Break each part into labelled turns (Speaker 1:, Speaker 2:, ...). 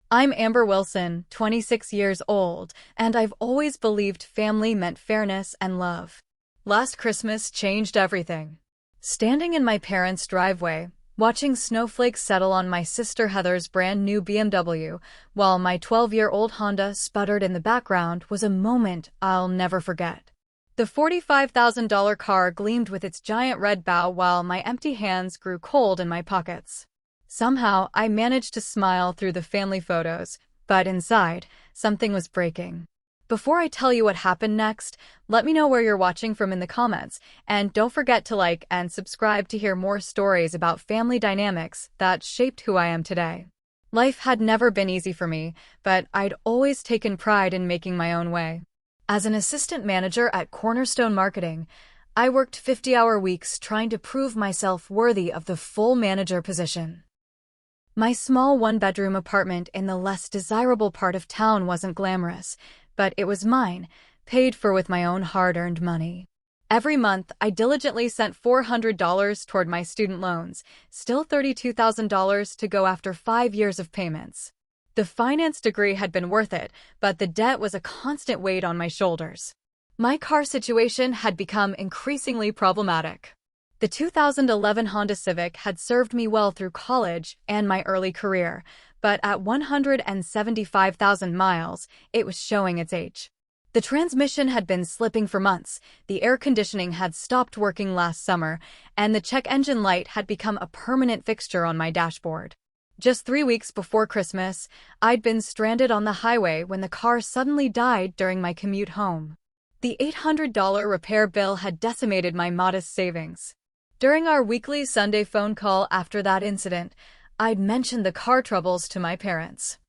Speaker 1: I'm Amber Wilson, 26 years old, and I've always believed family meant fairness and love. Last Christmas changed everything. Standing in my parents' driveway, watching snowflakes settle on my sister Heather's brand new BMW, while my 12-year-old Honda sputtered in the background was a moment I'll never forget. The $45,000 car gleamed with its giant red bow while my empty hands grew cold in my pockets. Somehow, I managed to smile through the family photos, but inside, something was breaking. Before I tell you what happened next, let me know where you're watching from in the comments, and don't forget to like and subscribe to hear more stories about family dynamics that shaped who I am today. Life had never been easy for me, but I'd always taken pride in making my own way. As an assistant manager at Cornerstone Marketing, I worked 50-hour weeks trying to prove myself worthy of the full manager position. My small one-bedroom apartment in the less desirable part of town wasn't glamorous, but it was mine, paid for with my own hard-earned money. Every month, I diligently sent $400 toward my student loans, still $32,000 to go after 5 years of payments. The finance degree had been worth it, but the debt was a constant weight on my shoulders. My car situation had become increasingly problematic. The 2011 Honda Civic had served me well through college and my early career, but at 175,000 miles, it was showing its age. The transmission had been slipping for months, the air conditioning had stopped working last summer, and the check engine light had become a permanent fixture on my dashboard. Just 3 weeks before Christmas, I'd been stranded on the highway when the car suddenly died during my commute home. The $800 repair bill had decimated my modest savings. During our weekly Sunday phone call after that incident, I'd mentioned the car troubles to my parents.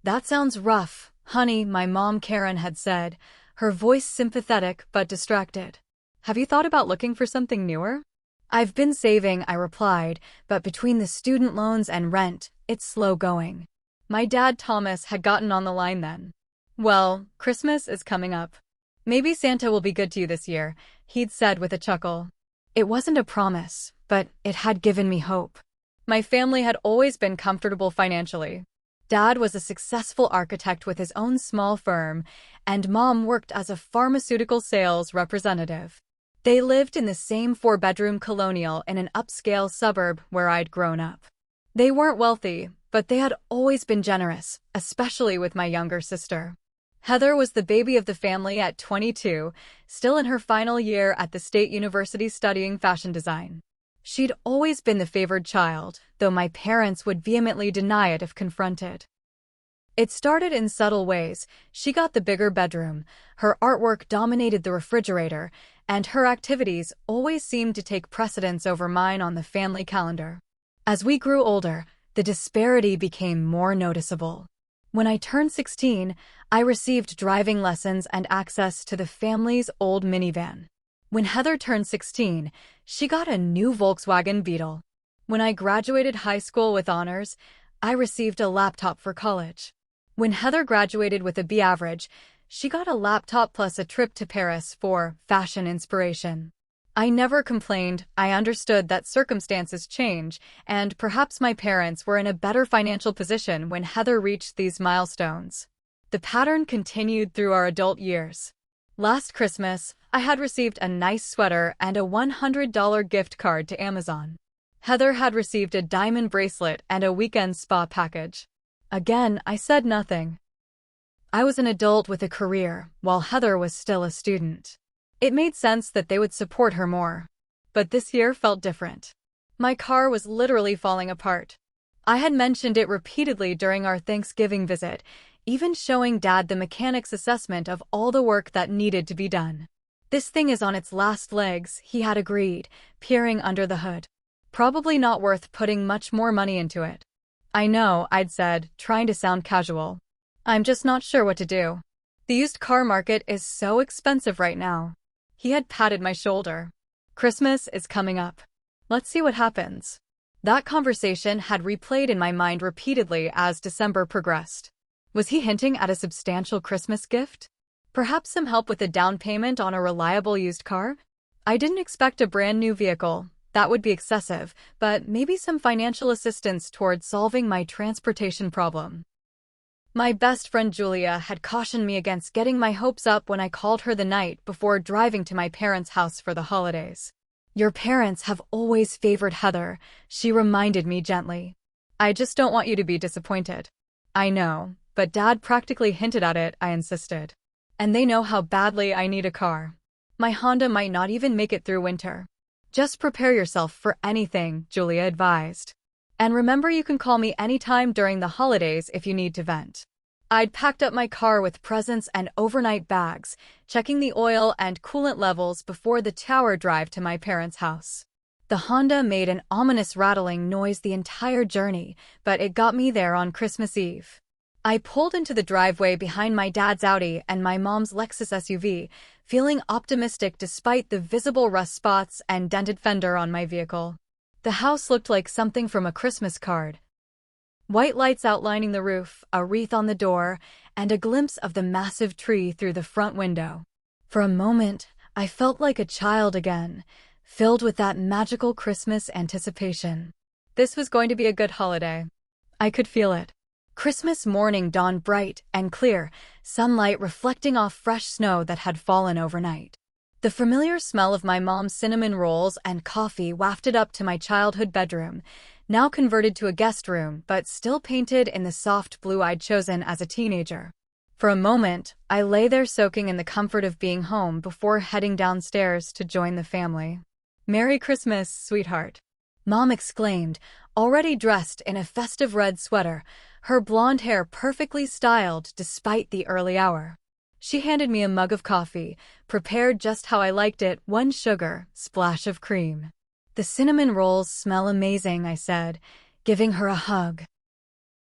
Speaker 1: "That sounds rough, honey," my mom Karen had said, her voice sympathetic but distracted. "Have you thought about looking for something newer?" "I've been saving," I replied, "but between the student loans and rent, it's slow going." My dad Thomas had gotten on the line then. "Well, Christmas is coming up. Maybe Santa will be good to you this year," he'd said with a chuckle. It wasn't a promise, but it had given me hope. My family had always been comfortable financially. Dad was a successful architect with his own small firm, and Mom worked as a pharmaceutical sales representative. They lived in the same 4-bedroom colonial in an upscale suburb where I'd grown up. They weren't wealthy, but they had always been generous, especially with my younger sister. Heather was the baby of the family at 22, still in her final year at the State University studying fashion design. She'd always been the favored child, though my parents would vehemently deny it if confronted. It started in subtle ways. She got the bigger bedroom, her artwork dominated the refrigerator, and her activities always seemed to take precedence over mine on the family calendar. As we grew older, the disparity became more noticeable. When I turned 16, I received driving lessons and access to the family's old minivan. When Heather turned 16, she got a new Volkswagen Beetle. When I graduated high school with honors, I received a laptop for college. When Heather graduated with a B average, she got a laptop plus a trip to Paris for fashion inspiration. I never complained. I understood that circumstances change, and perhaps my parents were in a better financial position when Heather reached these milestones. The pattern continued through our adult years. Last Christmas, I had received a nice sweater and a $100 gift card to Amazon. Heather had received a diamond bracelet and a weekend spa package. Again, I said nothing. I was an adult with a career, while Heather was still a student. It made sense that they would support her more. But this year felt different. My car was literally falling apart. I had mentioned it repeatedly during our Thanksgiving visit, even showing Dad the mechanic's assessment of all the work that needed to be done. "This thing is on its last legs," he had agreed, peering under the hood. "Probably not worth putting much more money into it." "I know," I'd said, trying to sound casual. "I'm just not sure what to do. The used car market is so expensive right now." He had patted my shoulder. "Christmas is coming up. Let's see what happens." That conversation had replayed in my mind repeatedly as December progressed. Was he hinting at a substantial Christmas gift? Perhaps some help with a down payment on a reliable used car? I didn't expect a brand new vehicle. That would be excessive, but maybe some financial assistance toward solving my transportation problem. My best friend Julia had cautioned me against getting my hopes up when I called her the night before driving to my parents' house for the holidays. "Your parents have always favored Heather," she reminded me gently. "I just don't want you to be disappointed." "I know, but Dad practically hinted at it," I insisted. "And they know how badly I need a car. My Honda might not even make it through winter." "Just prepare yourself for anything," Julia advised. "And remember, you can call me anytime during the holidays if you need to vent." I'd packed up my car with presents and overnight bags, checking the oil and coolant levels before the tower drive to my parents' house. The Honda made an ominous rattling noise the entire journey, but it got me there on Christmas Eve. I pulled into the driveway behind my dad's Audi and my mom's Lexus SUV, feeling optimistic despite the visible rust spots and dented fender on my vehicle. The house looked like something from a Christmas card. White lights outlining the roof, a wreath on the door, and a glimpse of the massive tree through the front window. For a moment, I felt like a child again, filled with that magical Christmas anticipation. This was going to be a good holiday. I could feel it. Christmas morning dawned bright and clear, sunlight reflecting off fresh snow that had fallen overnight. The familiar smell of my mom's cinnamon rolls and coffee wafted up to my childhood bedroom, now converted to a guest room but still painted in the soft blue I'd chosen as a teenager. For a moment, I lay there soaking in the comfort of being home before heading downstairs to join the family. "Merry Christmas, sweetheart," Mom exclaimed, already dressed in a festive red sweater, her blonde hair perfectly styled despite the early hour. She handed me a mug of coffee, prepared just how I liked it, 1 sugar, splash of cream. "The cinnamon rolls smell amazing," I said, giving her a hug.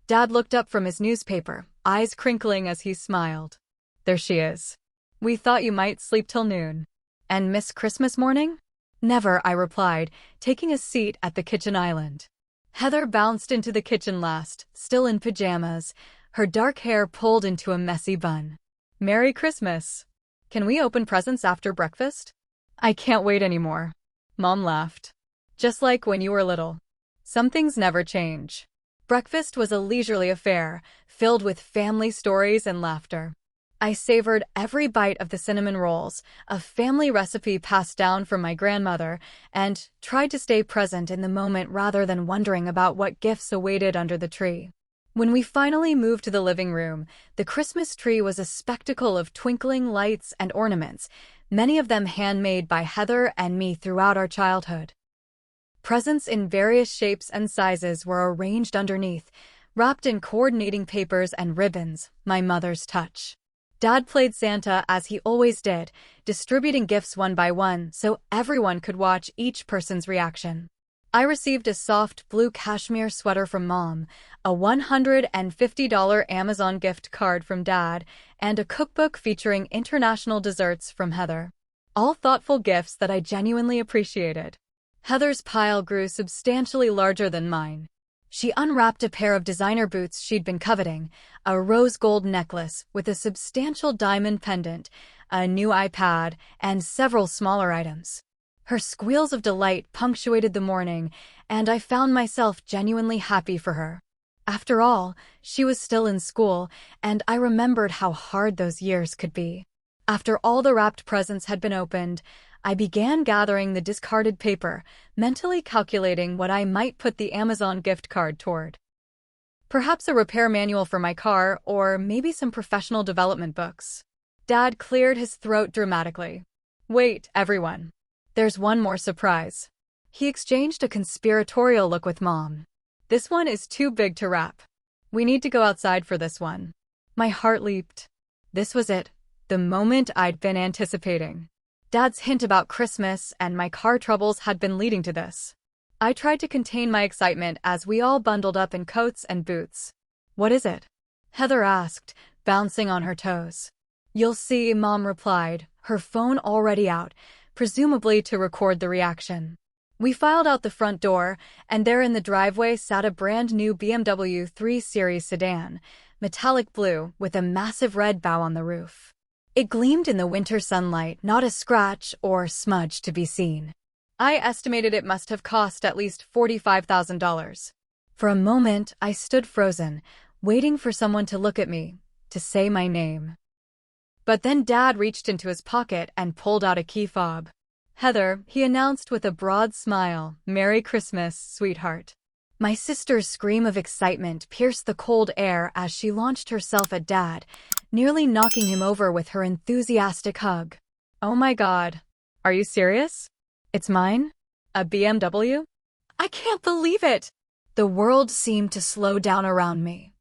Speaker 1: Dad looked up from his newspaper, eyes crinkling as he smiled. "There she is. We thought you might sleep till noon. And miss Christmas morning?" "Never," I replied, taking a seat at the kitchen island. Heather bounced into the kitchen last, still in pajamas, her dark hair pulled into a messy bun. "Merry Christmas. Can we open presents after breakfast?" "I can't wait anymore." Mom laughed. "Just like when you were little. Some things never change." Breakfast was a leisurely affair, filled with family stories and laughter. I savored every bite of the cinnamon rolls, a family recipe passed down from my grandmother, and tried to stay present in the moment rather than wondering about what gifts awaited under the tree. When we finally moved to the living room, the Christmas tree was a spectacle of twinkling lights and ornaments, many of them handmade by Heather and me throughout our childhood. Presents in various shapes and sizes were arranged underneath, wrapped in coordinating papers and ribbons, my mother's touch. Dad played Santa as he always did, distributing gifts one by one so everyone could watch each person's reaction. I received a soft blue cashmere sweater from Mom, a $150 Amazon gift card from Dad, and a cookbook featuring international desserts from Heather. All thoughtful gifts that I genuinely appreciated. Heather's pile grew substantially larger than mine. She unwrapped a pair of designer boots she'd been coveting, a rose gold necklace with a substantial diamond pendant, a new iPad, and several smaller items. Her squeals of delight punctuated the morning, and I found myself genuinely happy for her. After all, she was still in school, and I remembered how hard those years could be. After all the wrapped presents had been opened, I began gathering the discarded paper, mentally calculating what I might put the Amazon gift card toward. Perhaps a repair manual for my car, or maybe some professional development books. Dad cleared his throat dramatically. "Wait, everyone. There's one more surprise." He exchanged a conspiratorial look with Mom. "This one is too big to wrap. We need to go outside for this one." My heart leaped. This was it, the moment I'd been anticipating. Dad's hint about Christmas and my car troubles had been leading to this. I tried to contain my excitement as we all bundled up in coats and boots. "What is it?" Heather asked, bouncing on her toes. "You'll see," Mom replied, her phone already out, presumably to record the reaction. We filed out the front door, and there in the driveway sat a brand new BMW 3 Series sedan, metallic blue with a massive red bow on the roof. It gleamed in the winter sunlight, not a scratch or smudge to be seen. I estimated it must have cost at least $45,000. For a moment, I stood frozen, waiting for someone to look at me, to say my name. But then Dad reached into his pocket and pulled out a key fob. "Heather," he announced with a broad smile, "Merry Christmas, sweetheart." My sister's scream of excitement pierced the cold air as she launched herself at Dad, nearly knocking him over with her enthusiastic hug. "Oh my God. Are you serious? It's mine? A BMW? I can't believe it!" The world seemed to slow down around me.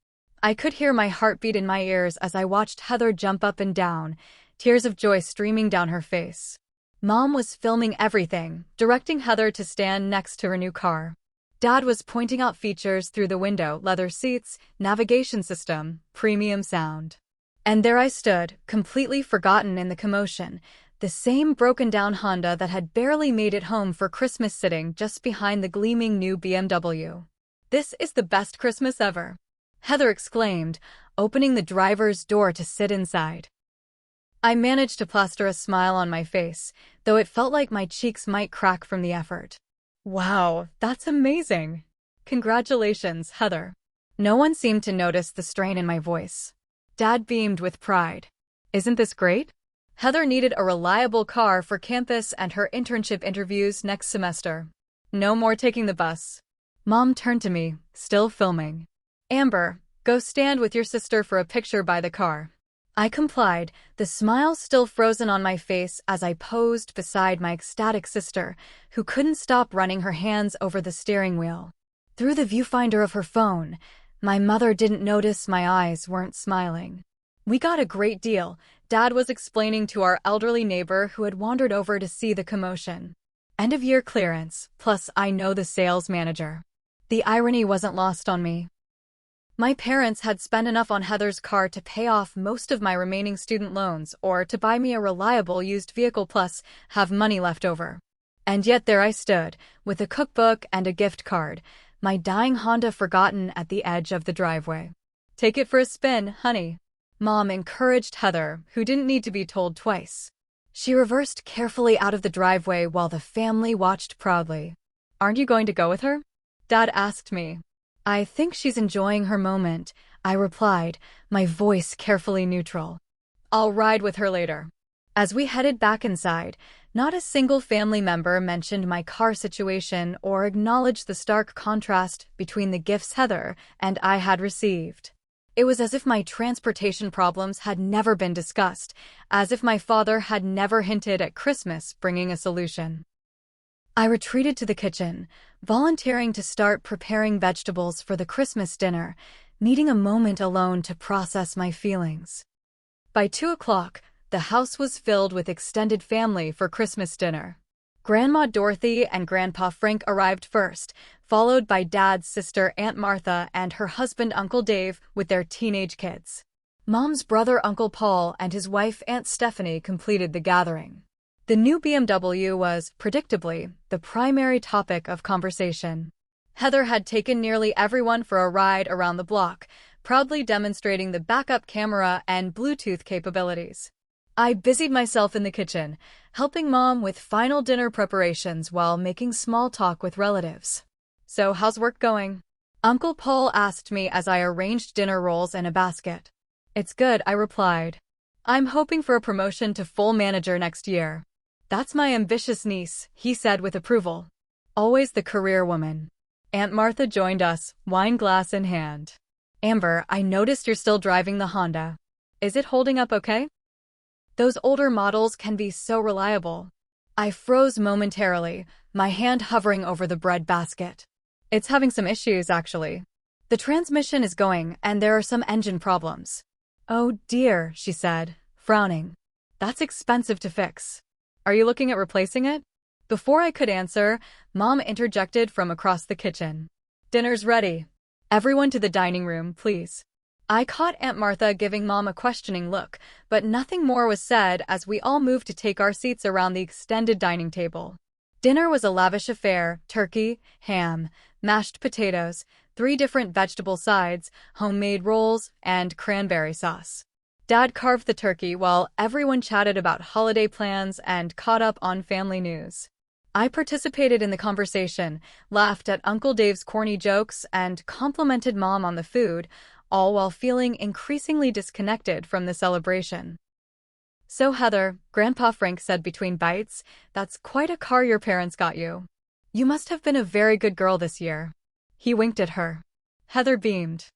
Speaker 1: I could hear my heartbeat in my ears as I watched Heather jump up and down, tears of joy streaming down her face. Mom was filming everything, directing Heather to stand next to her new car. Dad was pointing out features through the window: leather seats, navigation system, premium sound. And there I stood, completely forgotten in the commotion, the same broken-down Honda that had barely made it home for Christmas sitting just behind the gleaming new BMW. "This is the best Christmas ever," Heather exclaimed, opening the driver's door to sit inside. I managed to plaster a smile on my face, though it felt like my cheeks might crack from the effort. "Wow, that's amazing. Congratulations, Heather." No one seemed to notice the strain in my voice. Dad beamed with pride. "Isn't this great?" Heather needed a reliable car for campus and her internship interviews next semester. No more taking the bus. Mom turned to me, still filming. "Amber, go stand with your sister for a picture by the car." I complied, the smile still frozen on my face as I posed beside my ecstatic sister, who couldn't stop running her hands over the steering wheel. Through the viewfinder of her phone, my mother didn't notice my eyes weren't smiling. "We got a great deal," Dad was explaining to our elderly neighbor who had wandered over to see the commotion. "End-of-year clearance, plus I know the sales manager." The irony wasn't lost on me. My parents had spent enough on Heather's car to pay off most of my remaining student loans or to buy me a reliable used vehicle plus have money left over. And yet there I stood, with a cookbook and a gift card, my dying Honda forgotten at the edge of the driveway. "Take it for a spin, honey," Mom encouraged Heather, who didn't need to be told twice. She reversed carefully out of the driveway while the family watched proudly. "Aren't you going to go with her?" Dad asked me. "I think she's enjoying her moment," I replied, my voice carefully neutral. "I'll ride with her later." As we headed back inside, not a single family member mentioned my car situation or acknowledged the stark contrast between the gifts Heather and I had received. It was as if my transportation problems had never been discussed, as if my father had never hinted at Christmas bringing a solution. I retreated to the kitchen, volunteering to start preparing vegetables for the Christmas dinner, needing a moment alone to process my feelings. By 2 o'clock, the house was filled with extended family for Christmas dinner. Grandma Dorothy and Grandpa Frank arrived first, followed by Dad's sister Aunt Martha and her husband Uncle Dave with their teenage kids. Mom's brother Uncle Paul and his wife Aunt Stephanie completed the gathering. The new BMW was, predictably, the primary topic of conversation. Heather had taken nearly everyone for a ride around the block, proudly demonstrating the backup camera and Bluetooth capabilities. I busied myself in the kitchen, helping Mom with final dinner preparations while making small talk with relatives. "So how's work going?" Uncle Paul asked me as I arranged dinner rolls in a basket. "It's good," I replied. "I'm hoping for a promotion to full manager next year." "That's my ambitious niece," he said with approval. Always the career woman. Aunt Martha joined us, wine glass in hand. "Amber, I noticed you're still driving the Honda. Is it holding up okay?" Those older models can be so reliable. I froze momentarily, my hand hovering over the bread basket. "It's having some issues, actually. The transmission is going, and there are some engine problems." "Oh dear," she said, frowning. "That's expensive to fix. Are you looking at replacing it?" Before I could answer, Mom interjected from across the kitchen. "Dinner's ready. Everyone to the dining room, please." I caught Aunt Martha giving Mom a questioning look, but nothing more was said as we all moved to take our seats around the extended dining table. Dinner was a lavish affair: turkey, ham, mashed potatoes, 3 different vegetable sides, homemade rolls, and cranberry sauce. Dad carved the turkey while everyone chatted about holiday plans and caught up on family news. I participated in the conversation, laughed at Uncle Dave's corny jokes, and complimented Mom on the food, all while feeling increasingly disconnected from the celebration. "So Heather," Grandpa Frank said between bites, "that's quite a car your parents got you. You must have been a very good girl this year." He winked at her. Heather beamed.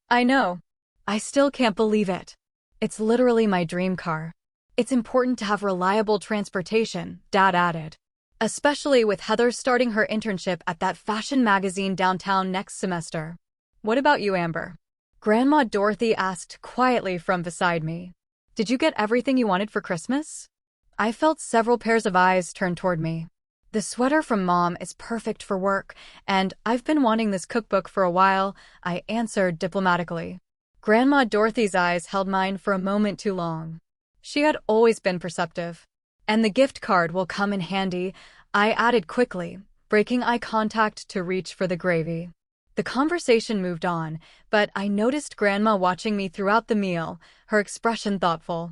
Speaker 1: "I know. I still can't believe it. It's literally my dream car. It's important to have reliable transportation," Dad added. "Especially with Heather starting her internship at that fashion magazine downtown next semester." "What about you, Amber?" Grandma Dorothy asked quietly from beside me. "Did you get everything you wanted for Christmas?" I felt several pairs of eyes turn toward me. "The sweater from Mom is perfect for work, and I've been wanting this cookbook for a while," I answered diplomatically. Grandma Dorothy's eyes held mine for a moment too long. She had always been perceptive. "And the gift card will come in handy," I added quickly, breaking eye contact to reach for the gravy. The conversation moved on, but I noticed Grandma watching me throughout the meal, her expression thoughtful.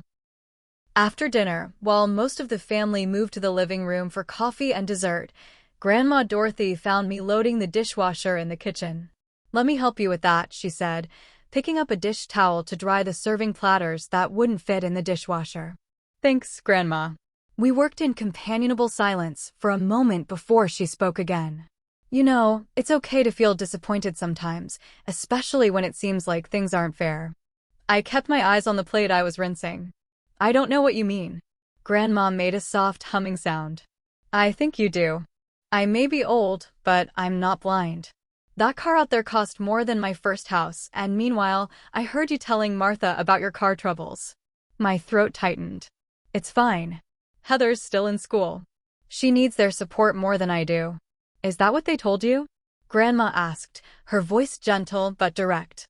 Speaker 1: After dinner, while most of the family moved to the living room for coffee and dessert, Grandma Dorothy found me loading the dishwasher in the kitchen. "Let me help you with that," she said, picking up a dish towel to dry the serving platters that wouldn't fit in the dishwasher. "Thanks, Grandma." We worked in companionable silence for a moment before she spoke again. "You know, it's okay to feel disappointed sometimes, especially when it seems like things aren't fair." I kept my eyes on the plate I was rinsing. "I don't know what you mean." Grandma made a soft humming sound. "I think you do. I may be old, but I'm not blind. That car out there cost more than my first house, and meanwhile, I heard you telling Martha about your car troubles." My throat tightened. "It's fine. Heather's still in school. She needs their support more than I do." "Is that what they told you?" Grandma asked, her voice gentle but direct.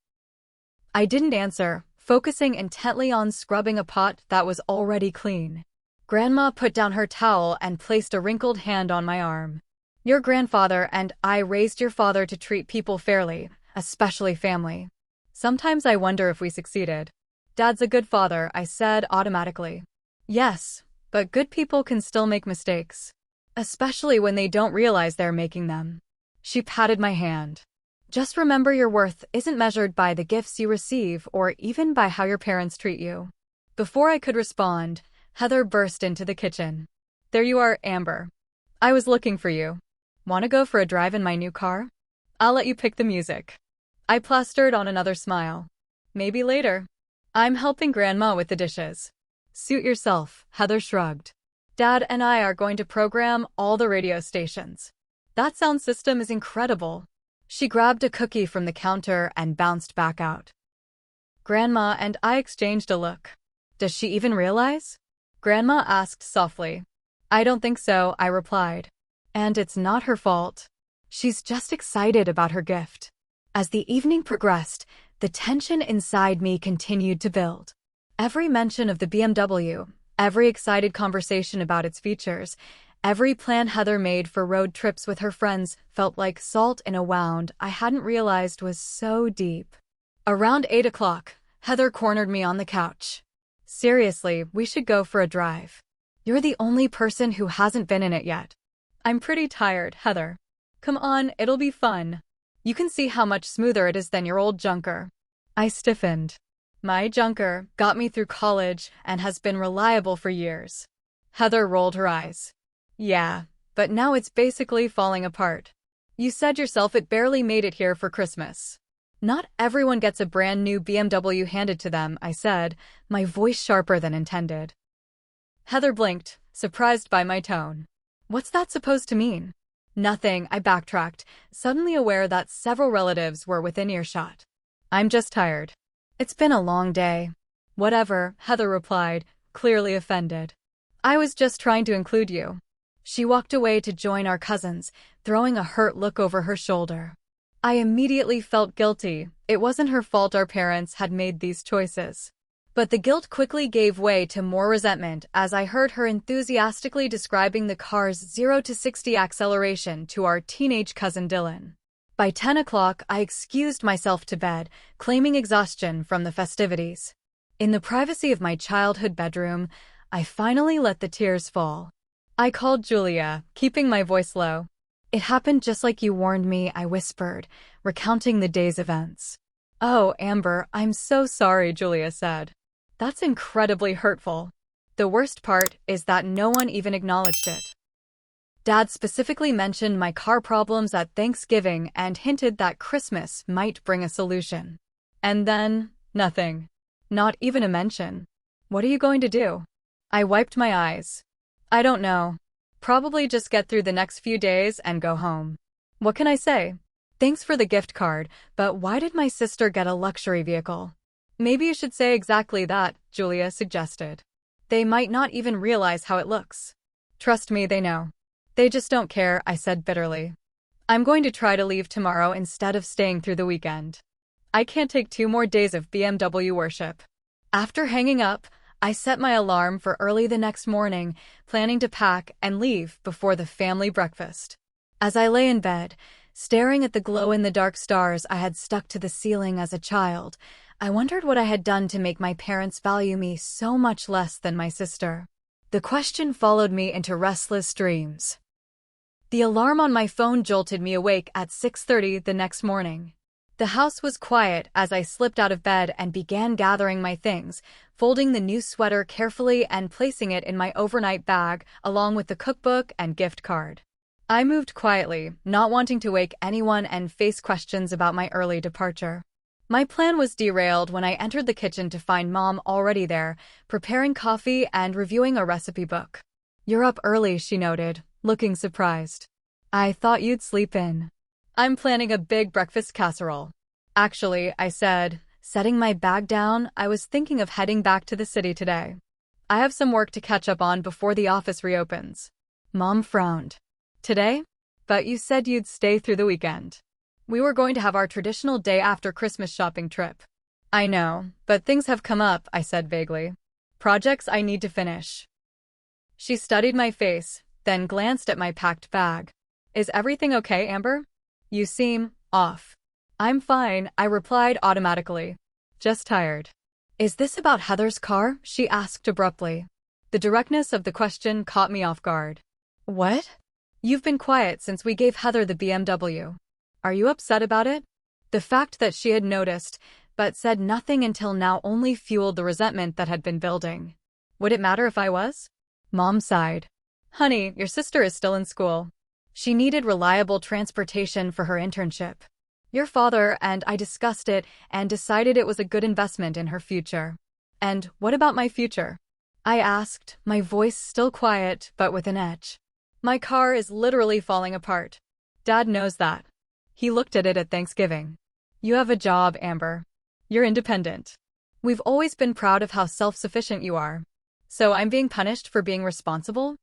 Speaker 1: I didn't answer, focusing intently on scrubbing a pot that was already clean. Grandma put down her towel and placed a wrinkled hand on my arm. "Your grandfather and I raised your father to treat people fairly, especially family. Sometimes I wonder if we succeeded." "Dad's a good father," I said automatically. "Yes, but good people can still make mistakes. Especially when they don't realize they're making them." She patted my hand. "Just remember your worth isn't measured by the gifts you receive or even by how your parents treat you." Before I could respond, Heather burst into the kitchen. "There you are, Amber. I was looking for you. Want to go for a drive in my new car? I'll let you pick the music." I plastered on another smile. "Maybe later. I'm helping Grandma with the dishes." "Suit yourself," Heather shrugged. "Dad and I are going to program all the radio stations." "That sound system is incredible." She grabbed a cookie from the counter and bounced back out. Grandma and I exchanged a look. "Does she even realize?" Grandma asked softly. "I don't think so," I replied. "And it's not her fault. She's just excited about her gift." As the evening progressed, the tension inside me continued to build. Every mention of the BMW, every excited conversation about its features, every plan Heather made for road trips with her friends felt like salt in a wound I hadn't realized was so deep. Around 8 o'clock, Heather cornered me on the couch. "Seriously, we should go for a drive. You're the only person who hasn't been in it yet." "I'm pretty tired, Heather." "Come on, it'll be fun. You can see how much smoother it is than your old junker." I stiffened. "My junker got me through college and has been reliable for years." Heather rolled her eyes. "Yeah, but now it's basically falling apart. You said yourself it barely made it here for Christmas." "Not everyone gets a brand new BMW handed to them," I said, my voice sharper than intended. Heather blinked, surprised by my tone. "What's that supposed to mean?" "Nothing," I backtracked, suddenly aware that several relatives were within earshot. "I'm just tired. It's been a long day." "Whatever," Heather replied, clearly offended. "I was just trying to include you." She walked away to join our cousins, throwing a hurt look over her shoulder. I immediately felt guilty. It wasn't her fault our parents had made these choices. But the guilt quickly gave way to more resentment as I heard her enthusiastically describing the car's 0 to 60 acceleration to our teenage cousin Dylan. By 10 o'clock, I excused myself to bed, claiming exhaustion from the festivities. In the privacy of my childhood bedroom, I finally let the tears fall. I called Julia, keeping my voice low. "It happened just like you warned me," I whispered, recounting the day's events. Oh, Amber, I'm so sorry, Julia said. That's incredibly hurtful. The worst part is that no one even acknowledged it. Dad specifically mentioned my car problems at Thanksgiving and hinted that Christmas might bring a solution. And then, nothing. Not even a mention. What are you going to do? I wiped my eyes. I don't know. Probably just get through the next few days and go home. What can I say? Thanks for the gift card, but why did my sister get a luxury vehicle? Maybe you should say exactly that, Julia suggested. They might not even realize how it looks. Trust me, they know. They just don't care, I said bitterly. I'm going to try to leave tomorrow instead of staying through the weekend. I can't take 2 more days of BMW worship. After hanging up, I set my alarm for early the next morning, planning to pack and leave before the family breakfast. As I lay in bed, staring at the glow-in-the-dark stars I had stuck to the ceiling as a child, I wondered what I had done to make my parents value me so much less than my sister. The question followed me into restless dreams. The alarm on my phone jolted me awake at 6:30 the next morning. The house was quiet as I slipped out of bed and began gathering my things, folding the new sweater carefully and placing it in my overnight bag along with the cookbook and gift card. I moved quietly, not wanting to wake anyone and face questions about my early departure. My plan was derailed when I entered the kitchen to find Mom already there, preparing coffee and reviewing a recipe book. "You're up early," she noted, looking surprised. "I thought you'd sleep in." "I'm planning a big breakfast casserole." "Actually," I said, setting my bag down, I was thinking of heading back to the city today. I have some work to catch up on before the office reopens. Mom frowned. "Today? But you said you'd stay through the weekend." "We were going to have our traditional day after Christmas shopping trip." "I know, but things have come up," I said vaguely. "Projects I need to finish." She studied my face, then glanced at my packed bag. "Is everything okay, Amber? You seem off." "I'm fine," I replied automatically. "Just tired." "Is this about Heather's car?" she asked abruptly. The directness of the question caught me off guard. "What?" "You've been quiet since we gave Heather the BMW. Are you upset about it?" The fact that she had noticed, but said nothing until now only fueled the resentment that had been building. Would it matter if I was? Mom sighed. "Honey, your sister is still in school. She needed reliable transportation for her internship. Your father and I discussed it and decided it was a good investment in her future." "And what about my future?" I asked, my voice still quiet but with an edge. "My car is literally falling apart. Dad knows that. He looked at it at Thanksgiving. You have a job, Amber. You're independent. We've always been proud of how self-sufficient you are. So I'm being punished for being responsible?"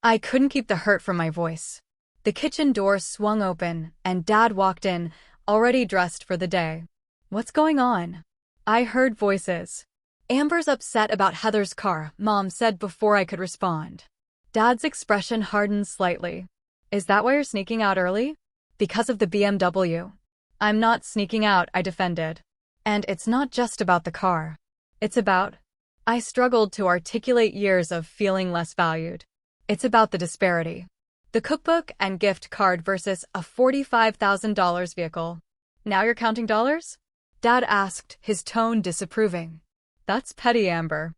Speaker 1: I couldn't keep the hurt from my voice. The kitchen door swung open, and Dad walked in, already dressed for the day. "What's going on?" I heard voices. "Amber's upset about Heather's car," Mom said before I could respond. Dad's expression hardened slightly. "Is that why you're sneaking out early? Because of the BMW?" "I'm not sneaking out," I defended. "And it's not just about the car. It's about—" I struggled to articulate years of feeling less valued. "It's about the disparity. The cookbook and gift card versus a $45,000 vehicle. Now you're counting dollars?" Dad asked, his tone disapproving. "That's petty, Amber.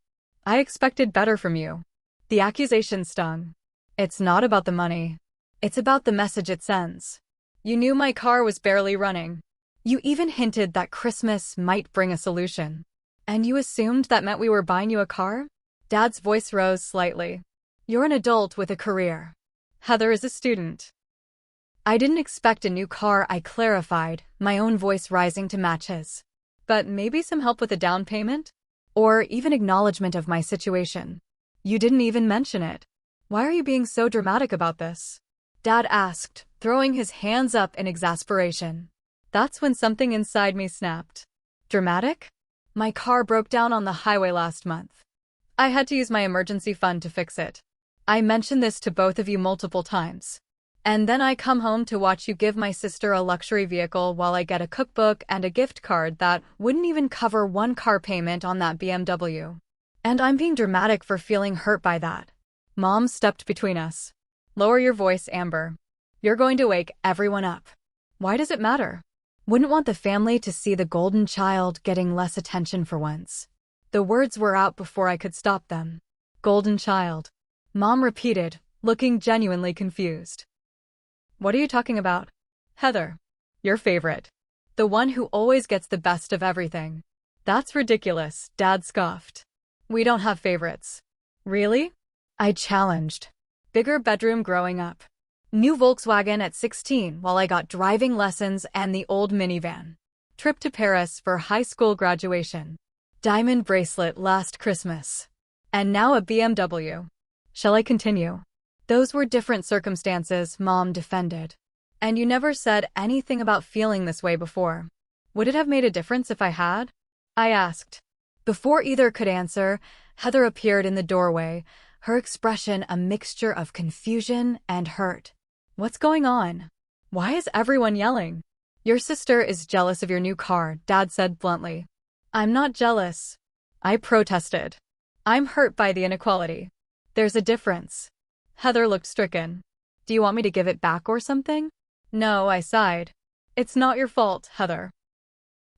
Speaker 1: I expected better from you." The accusation stung. "It's not about the money. It's about the message it sends. You knew my car was barely running. You even hinted that Christmas might bring a solution. And you assumed that meant we were buying you a car?" Dad's voice rose slightly. "You're an adult with a career. Heather is a student." I didn't expect a new car, I clarified, my own voice rising to match his. "But maybe some help with a down payment? Or even acknowledgement of my situation. You didn't even mention it. Why are you being so dramatic about this?" Dad asked, throwing his hands up in exasperation. That's when something inside me snapped. "Dramatic? My car broke down on the highway last month. I had to use my emergency fund to fix it. I mentioned this to both of you multiple times. And then I come home to watch you give my sister a luxury vehicle while I get a cookbook and a gift card that wouldn't even cover one car payment on that BMW. And I'm being dramatic for feeling hurt by that." Mom stepped between us. "Lower your voice, Amber. You're going to wake everyone up." "Why does it matter?" Wouldn't want the family to see the golden child getting less attention for once. The words were out before I could stop them. Golden child. Mom repeated, looking genuinely confused. What are you talking about? Heather. Your favorite. The one who always gets the best of everything. That's ridiculous, Dad scoffed. We don't have favorites. Really? I challenged. Bigger bedroom growing up. New Volkswagen at 16 while I got driving lessons and the old minivan. Trip to Paris for high school graduation. Diamond bracelet last Christmas. And now a BMW. Shall I continue? Those were different circumstances, Mom defended. And you never said anything about feeling this way before. Would it have made a difference if I had? I asked. Before either could answer, Heather appeared in the doorway, her expression a mixture of confusion and hurt. What's going on? Why is everyone yelling? Your sister is jealous of your new car, Dad said bluntly. I'm not jealous. I protested. I'm hurt by the inequality. There's a difference. Heather looked stricken. Do you want me to give it back or something? No, I sighed. It's not your fault, Heather.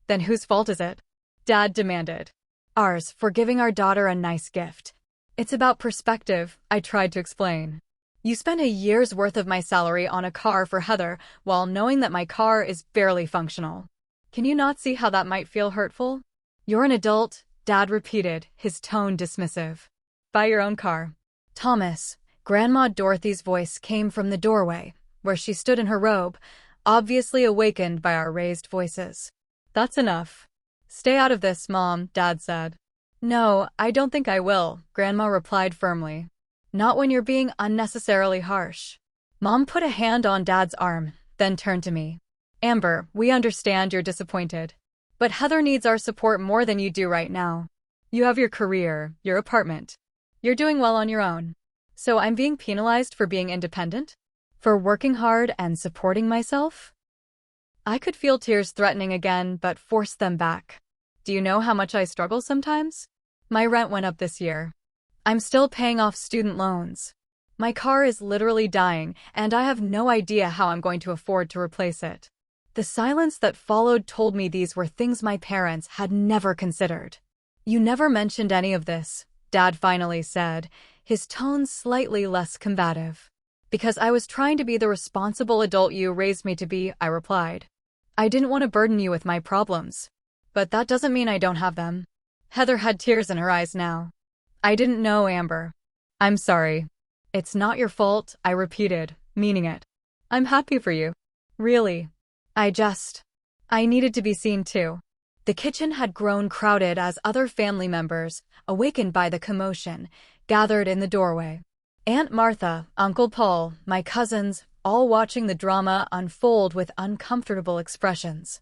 Speaker 1: Then whose fault is it? Dad demanded. Ours, for giving our daughter a nice gift. It's about perspective, I tried to explain. You spent a year's worth of my salary on a car for Heather while knowing that my car is barely functional. Can you not see how that might feel hurtful? You're an adult, Dad repeated, his tone dismissive. Buy your own car. Thomas, Grandma Dorothy's voice came from the doorway, where she stood in her robe, obviously awakened by our raised voices. That's enough. Stay out of this, Mom, Dad said. No, I don't think I will, Grandma replied firmly. Not when you're being unnecessarily harsh. Mom put a hand on Dad's arm, then turned to me. Amber, we understand you're disappointed. But Heather needs our support more than you do right now. You have your career, your apartment. You're doing well on your own. So I'm being penalized for being independent? For working hard and supporting myself? I could feel tears threatening again, but forced them back. Do you know how much I struggle sometimes? My rent went up this year. I'm still paying off student loans. My car is literally dying, and I have no idea how I'm going to afford to replace it. The silence that followed told me these were things my parents had never considered. You never mentioned any of this, Dad finally said, his tone slightly less combative. Because I was trying to be the responsible adult you raised me to be, I replied. I didn't want to burden you with my problems. But that doesn't mean I don't have them. Heather had tears in her eyes now. I didn't know, Amber. I'm sorry. It's not your fault, I repeated, meaning it. I'm happy for you. Really. I needed to be seen too. The kitchen had grown crowded as other family members, awakened by the commotion, gathered in the doorway. Aunt Martha, Uncle Paul, my cousins, all watching the drama unfold with uncomfortable expressions.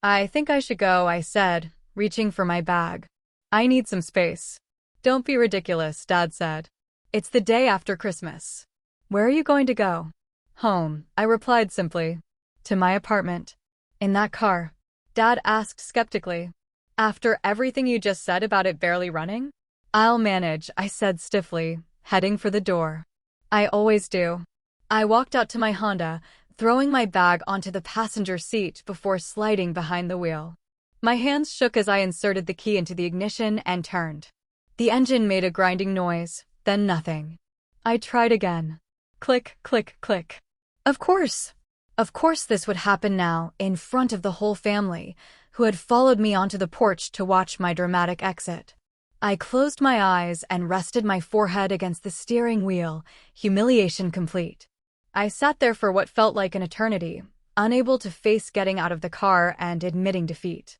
Speaker 1: I think I should go, I said, reaching for my bag. I need some space. Don't be ridiculous, Dad said. It's the day after Christmas. Where are you going to go? Home, I replied simply. To my apartment. In that car? Dad asked skeptically. After everything you just said about it barely running? I'll manage, I said stiffly, heading for the door. I always do. I walked out to my Honda, throwing my bag onto the passenger seat before sliding behind the wheel. My hands shook as I inserted the key into the ignition and turned. The engine made a grinding noise, then nothing. I tried again. Click, click, click. Of course this would happen now, in front of the whole family, who had followed me onto the porch to watch my dramatic exit. I closed my eyes and rested my forehead against the steering wheel, humiliation complete. I sat there for what felt like an eternity, unable to face getting out of the car and admitting defeat.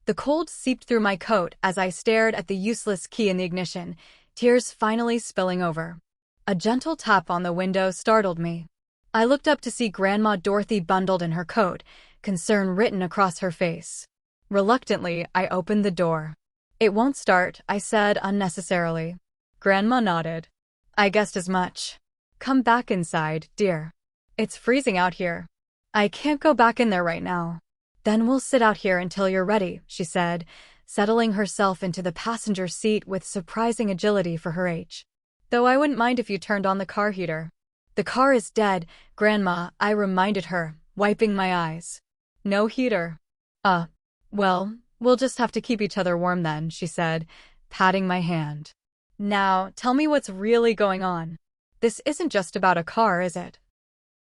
Speaker 1: The cold seeped through my coat as I stared at the useless key in the ignition, tears finally spilling over. A gentle tap on the window startled me. I looked up to see Grandma Dorothy bundled in her coat, concern written across her face. Reluctantly, I opened the door. It won't start, I said unnecessarily. Grandma nodded. I guessed as much. Come back inside, dear. It's freezing out here. I can't go back in there right now. Then we'll sit out here until you're ready, she said, settling herself into the passenger seat with surprising agility for her age. Though I wouldn't mind if you turned on the car heater. The car is dead, Grandma, I reminded her, wiping my eyes. No heater. Uh, well, we'll just have to keep each other warm then, she said, patting my hand. Now, tell me what's really going on. This isn't just about a car, is it?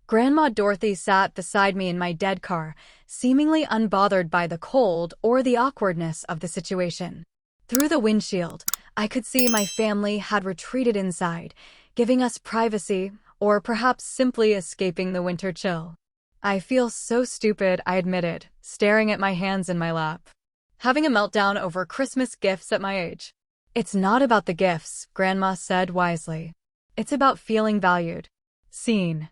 Speaker 1: Grandma Dorothy sat beside me in my dead car, seemingly unbothered by the cold or the awkwardness of the situation. Through the windshield, I could see my family had retreated inside, giving us privacy, or perhaps simply escaping the winter chill. I feel so stupid, I admitted, staring at my hands in my lap. Having a meltdown over Christmas gifts at my age. It's not about the gifts, Grandma said wisely. It's about feeling valued. Seen.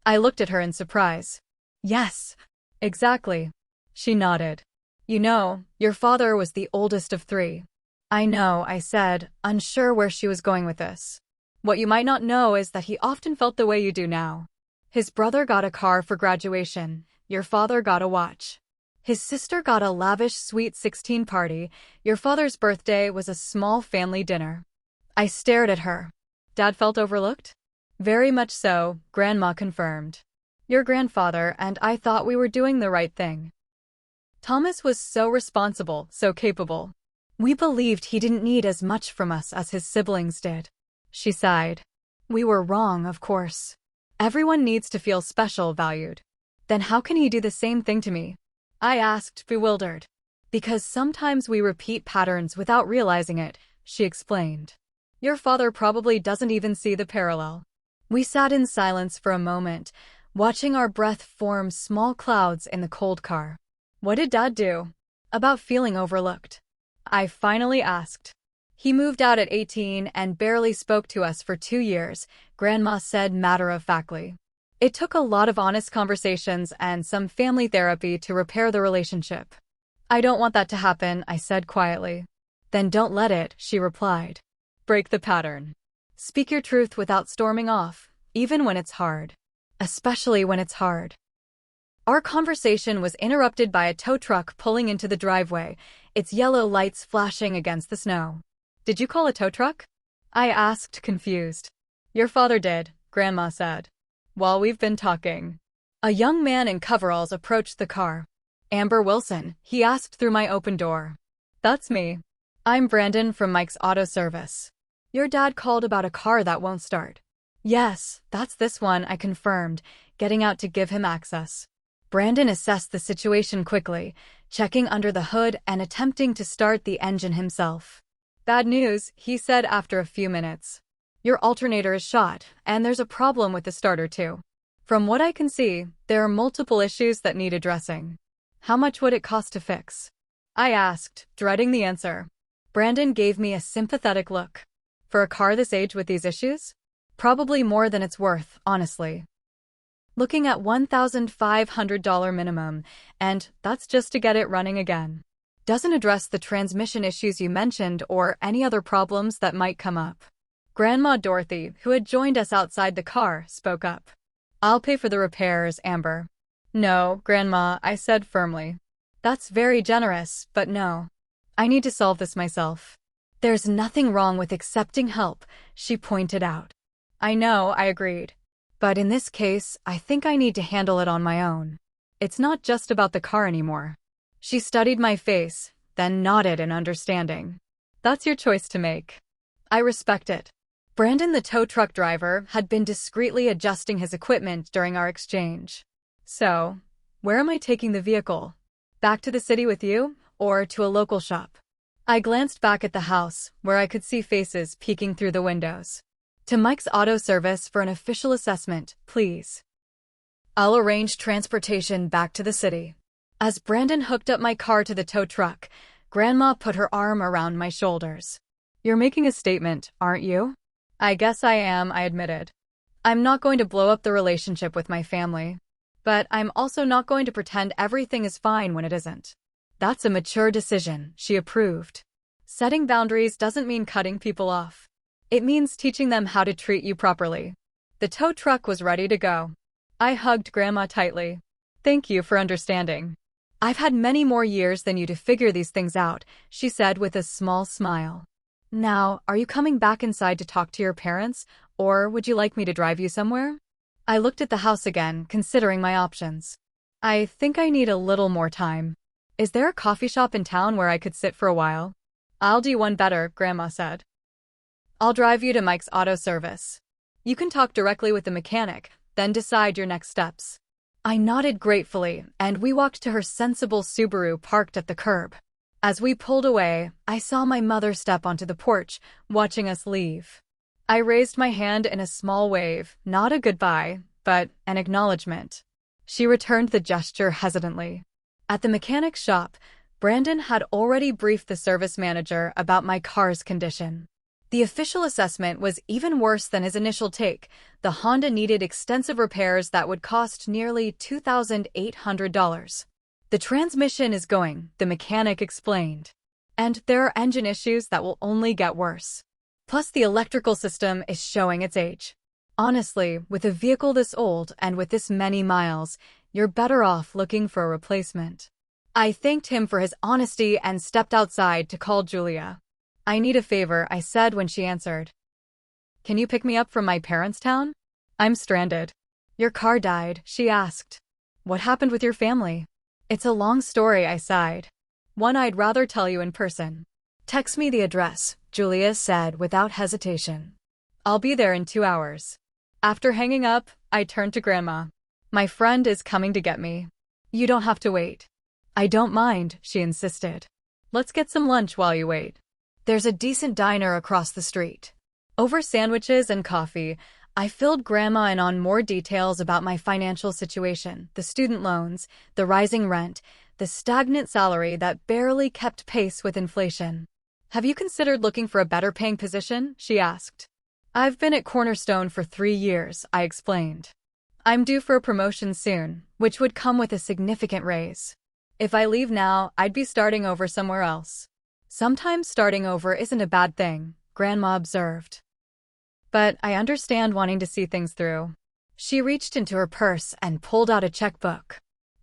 Speaker 1: I looked at her in surprise. Yes, exactly. She nodded. You know, your father was the oldest of three. I know, I said, unsure where she was going with this. What you might not know is that he often felt the way you do now. His brother got a car for graduation. Your father got a watch. His sister got a lavish Sweet 16 party. Your father's birthday was a small family dinner. I stared at her. Dad felt overlooked? Very much so, Grandma confirmed. Your grandfather and I thought we were doing the right thing. Thomas was so responsible, so capable. We believed he didn't need as much from us as his siblings did. She sighed. We were wrong, of course. Everyone needs to feel special, valued. Then how can he do the same thing to me? I asked, bewildered. Because sometimes we repeat patterns without realizing it, she explained. Your father probably doesn't even see the parallel. We sat in silence for a moment, watching our breath form small clouds in the cold car. What did Dad do about feeling overlooked? I finally asked. He moved out at 18 and barely spoke to us for 2 years, Grandma said matter-of-factly. It took a lot of honest conversations and some family therapy to repair the relationship. I don't want that to happen, I said quietly. Then don't let it, she replied. Break the pattern. Speak your truth without storming off, even when it's hard. Especially when it's hard. Our conversation was interrupted by a tow truck pulling into the driveway, its yellow lights flashing against the snow. Did you call a tow truck? I asked, confused. Your father did, Grandma said. While we've been talking. A young man in coveralls approached the car. Amber Wilson, he asked through my open door. That's me. I'm Brandon from Mike's Auto Service. Your dad called about a car that won't start. Yes, that's this one, I confirmed, getting out to give him access. Brandon assessed the situation quickly, checking under the hood and attempting to start the engine himself. Bad news, he said after a few minutes. Your alternator is shot, and there's a problem with the starter too. From what I can see, there are multiple issues that need addressing. How much would it cost to fix? I asked, dreading the answer. Brandon gave me a sympathetic look. For a car this age with these issues? Probably more than it's worth, honestly. Looking at $1,500 minimum, and that's just to get it running again. Doesn't address the transmission issues you mentioned or any other problems that might come up. Grandma Dorothy, who had joined us outside the car, spoke up. I'll pay for the repairs, Amber. No, Grandma, I said firmly. That's very generous, but no. I need to solve this myself. There's nothing wrong with accepting help, she pointed out. I know, I agreed. But in this case, I think I need to handle it on my own. It's not just about the car anymore. She studied my face, then nodded in understanding. That's your choice to make. I respect it. Brandon, the tow truck driver, had been discreetly adjusting his equipment during our exchange. So, where am I taking the vehicle? Back to the city with you, or to a local shop? I glanced back at the house, where I could see faces peeking through the windows. To Mike's Auto Service for an official assessment, please. I'll arrange transportation back to the city. As Brandon hooked up my car to the tow truck, Grandma put her arm around my shoulders. You're making a statement, aren't you? I guess I am, I admitted. I'm not going to blow up the relationship with my family. But I'm also not going to pretend everything is fine when it isn't. That's a mature decision, she approved. Setting boundaries doesn't mean cutting people off. It means teaching them how to treat you properly. The tow truck was ready to go. I hugged Grandma tightly. Thank you for understanding. I've had many more years than you to figure these things out, she said with a small smile. Now, are you coming back inside to talk to your parents, or would you like me to drive you somewhere? I looked at the house again, considering my options. I think I need a little more time. Is there a coffee shop in town where I could sit for a while? I'll do one better, Grandma said. I'll drive you to Mike's auto service. You can talk directly with the mechanic, then decide your next steps. I nodded gratefully, and we walked to her sensible Subaru parked at the curb. As we pulled away, I saw my mother step onto the porch, watching us leave. I raised my hand in a small wave, not a goodbye, but an acknowledgement. She returned the gesture hesitantly. At the mechanic's shop, Brandon had already briefed the service manager about my car's condition. The official assessment was even worse than his initial take. The Honda needed extensive repairs that would cost nearly $2,800. The transmission is going, the mechanic explained. And there are engine issues that will only get worse. Plus, the electrical system is showing its age. Honestly, with a vehicle this old and with this many miles, you're better off looking for a replacement. I thanked him for his honesty and stepped outside to call Julia. I need a favor, I said when she answered. Can you pick me up from my parents' town? I'm stranded. Your car died, she asked. What happened with your family? It's a long story, I sighed. One I'd rather tell you in person. Text me the address, Julia said without hesitation. I'll be there in 2 hours. After hanging up, I turned to Grandma. My friend is coming to get me. You don't have to wait. I don't mind, she insisted. Let's get some lunch while you wait. There's a decent diner across the street. Over sandwiches and coffee, I filled Grandma in on more details about my financial situation, the student loans, the rising rent, the stagnant salary that barely kept pace with inflation. Have you considered looking for a better-paying position? She asked. I've been at Cornerstone for 3 years, I explained. I'm due for a promotion soon, which would come with a significant raise. If I leave now, I'd be starting over somewhere else. Sometimes starting over isn't a bad thing, Grandma observed. But I understand wanting to see things through. She reached into her purse and pulled out a checkbook.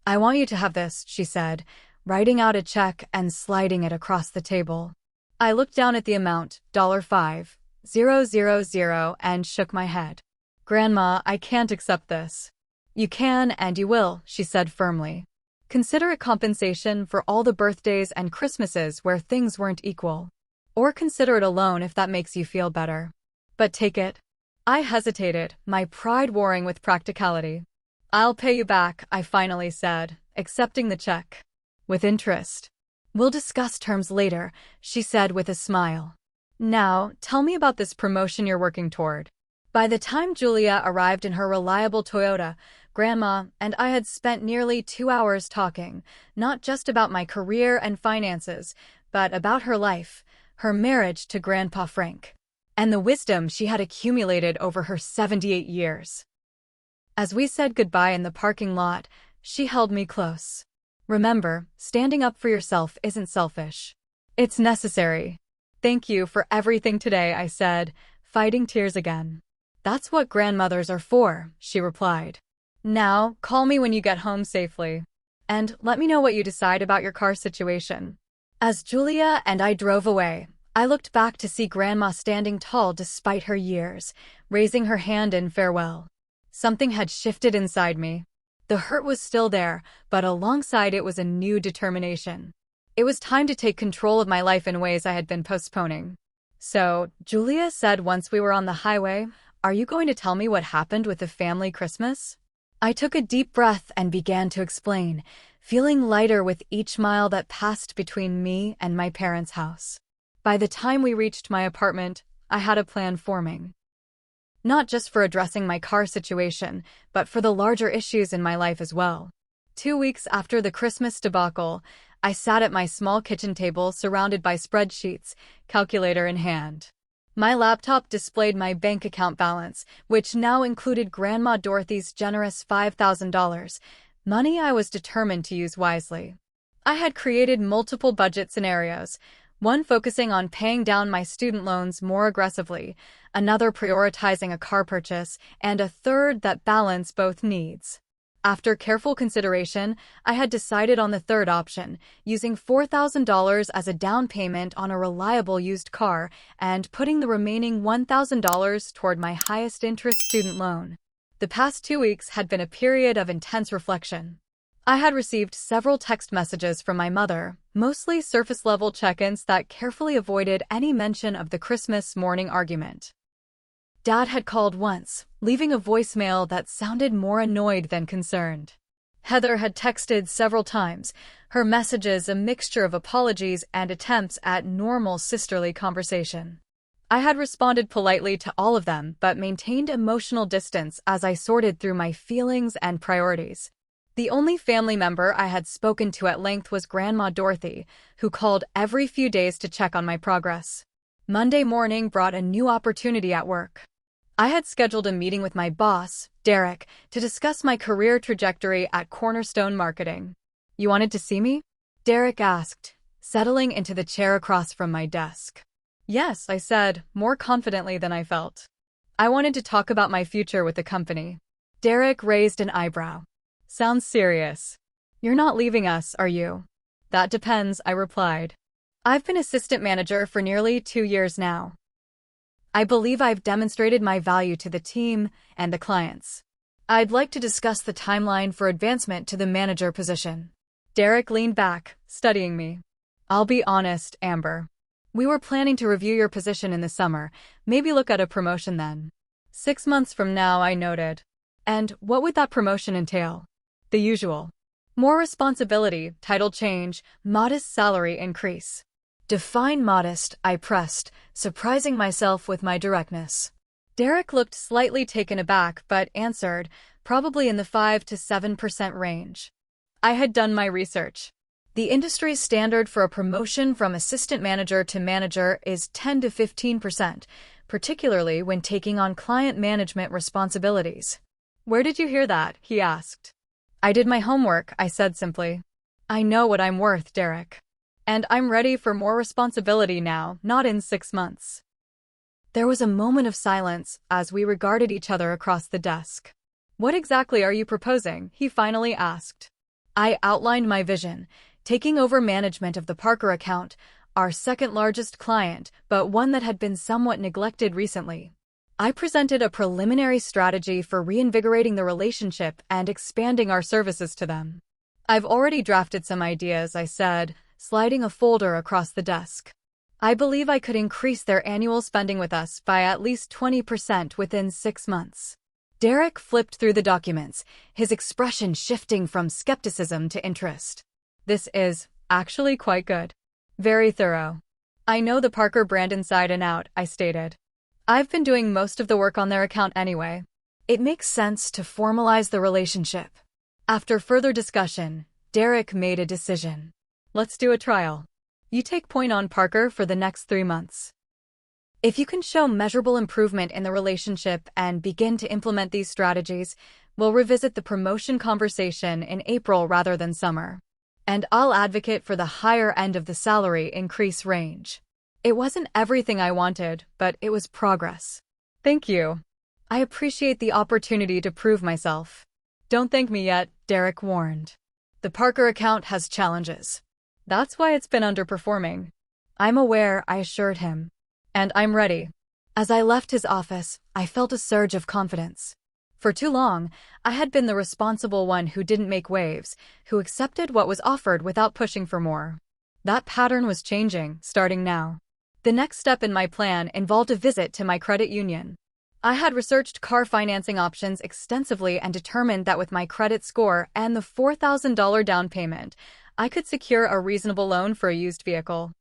Speaker 1: I want you to have this, she said, writing out a check and sliding it across the table. I looked down at the amount, $5,000, and shook my head. Grandma, I can't accept this. You can and you will, she said firmly. Consider it compensation for all the birthdays and Christmases where things weren't equal. Or consider it a loan if that makes you feel better. But take it. I hesitated, my pride warring with practicality. I'll pay you back, I finally said, accepting the check. With interest. We'll discuss terms later, she said with a smile. Now, tell me about this promotion you're working toward. By the time Julia arrived in her reliable Toyota, Grandma and I had spent nearly 2 hours talking, not just about my career and finances, but about her life, her marriage to Grandpa Frank, and the wisdom she had accumulated over her 78 years. As we said goodbye in the parking lot, she held me close. Remember, standing up for yourself isn't selfish. It's necessary. Thank you for everything today, I said, fighting tears again. That's what grandmothers are for, she replied. Now, call me when you get home safely. And let me know what you decide about your car situation. As Julia and I drove away, I looked back to see Grandma standing tall despite her years, raising her hand in farewell. Something had shifted inside me. The hurt was still there, but alongside it was a new determination. It was time to take control of my life in ways I had been postponing. So, Julia said once we were on the highway, "Are you going to tell me what happened with the family Christmas?" I took a deep breath and began to explain, feeling lighter with each mile that passed between me and my parents' house. By the time we reached my apartment, I had a plan forming. Not just for addressing my car situation, but for the larger issues in my life as well. 2 weeks after the Christmas debacle, I sat at my small kitchen table surrounded by spreadsheets, calculator in hand. My laptop displayed my bank account balance, which now included Grandma Dorothy's generous $5,000, money I was determined to use wisely. I had created multiple budget scenarios, one focusing on paying down my student loans more aggressively, another prioritizing a car purchase, and a third that balanced both needs. After careful consideration, I had decided on the third option, using $4,000 as a down payment on a reliable used car and putting the remaining $1,000 toward my highest interest student loan. The past 2 weeks had been a period of intense reflection. I had received several text messages from my mother, mostly surface-level check-ins that carefully avoided any mention of the Christmas morning argument. Dad had called once, leaving a voicemail that sounded more annoyed than concerned. Heather had texted several times, her messages a mixture of apologies and attempts at normal sisterly conversation. I had responded politely to all of them but maintained emotional distance as I sorted through my feelings and priorities. The only family member I had spoken to at length was Grandma Dorothy, who called every few days to check on my progress. Monday morning brought a new opportunity at work. I had scheduled a meeting with my boss, Derek, to discuss my career trajectory at Cornerstone Marketing. "You wanted to see me?" Derek asked, settling into the chair across from my desk. "Yes," I said, more confidently than I felt. "I wanted to talk about my future with the company." Derek raised an eyebrow. "Sounds serious. You're not leaving us, are you?" "That depends," I replied. "I've been assistant manager for nearly 2 years now. I believe I've demonstrated my value to the team and the clients. I'd like to discuss the timeline for advancement to the manager position." Derek leaned back, studying me. "I'll be honest, Amber. We were planning to review your position in the summer, maybe look at a promotion then." 6 months from now, I noted. "And what would that promotion entail?" "The usual. More responsibility, title change, modest salary increase." "Define modest," I pressed, surprising myself with my directness. Derek looked slightly taken aback but answered, "Probably in the 5 to 7% range." I had done my research. The industry's standard for a promotion from assistant manager to manager is 10 to 15%, particularly when taking on client management responsibilities. "Where did you hear that?" he asked. "I did my homework," I said simply. "I know what I'm worth, Derek. And I'm ready for more responsibility now, not in 6 months." There was a moment of silence as we regarded each other across the desk. "What exactly are you proposing?" he finally asked. I outlined my vision, taking over management of the Parker account, our second largest client, but one that had been somewhat neglected recently. I presented a preliminary strategy for reinvigorating the relationship and expanding our services to them. "I've already drafted some ideas," I said, sliding a folder across the desk. "I believe I could increase their annual spending with us by at least 20% within 6 months. Derek flipped through the documents, his expression shifting from skepticism to interest. "This is actually quite good. Very thorough. I know the Parker brand inside and out," I stated. "I've been doing most of the work on their account anyway. It makes sense to formalize the relationship." After further discussion, Derek made a decision. "Let's do a trial. You take point on Parker for the next 3 months. If you can show measurable improvement in the relationship and begin to implement these strategies, we'll revisit the promotion conversation in April rather than summer. And I'll advocate for the higher end of the salary increase range." It wasn't everything I wanted, but it was progress. "Thank you. I appreciate the opportunity to prove myself." "Don't thank me yet," Derek warned. "The Parker account has challenges. That's why it's been underperforming." "I'm aware," I assured him. "And I'm ready." As I left his office, I felt a surge of confidence. For too long, I had been the responsible one who didn't make waves, who accepted what was offered without pushing for more. That pattern was changing, starting now. The next step in my plan involved a visit to my credit union. I had researched car financing options extensively and determined that with my credit score and the $4,000 down payment, I could secure a reasonable loan for a used vehicle.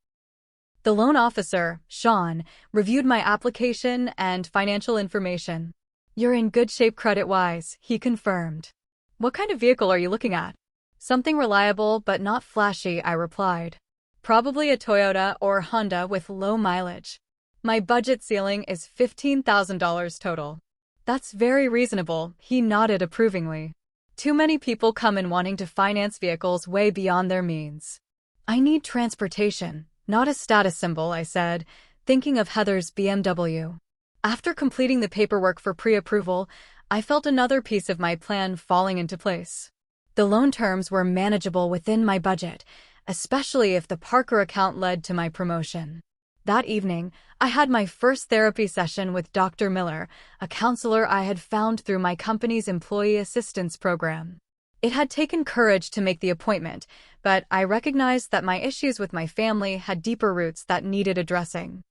Speaker 1: The loan officer, Sean, reviewed my application and financial information. "You're in good shape credit-wise," he confirmed. "What kind of vehicle are you looking at?" "Something reliable but not flashy," I replied. "Probably a Toyota or Honda with low mileage. My budget ceiling is $15,000 total." "That's very reasonable," he nodded approvingly. "Too many people come in wanting to finance vehicles way beyond their means." "I need transportation, not a status symbol," I said, thinking of Heather's BMW. After completing the paperwork for pre-approval, I felt another piece of my plan falling into place. The loan terms were manageable within my budget, especially if the Parker account led to my promotion. That evening, I had my first therapy session with Dr. Miller, a counselor I had found through my company's employee assistance program. It had taken courage to make the appointment, but I recognized that my issues with my family had deeper roots that needed addressing.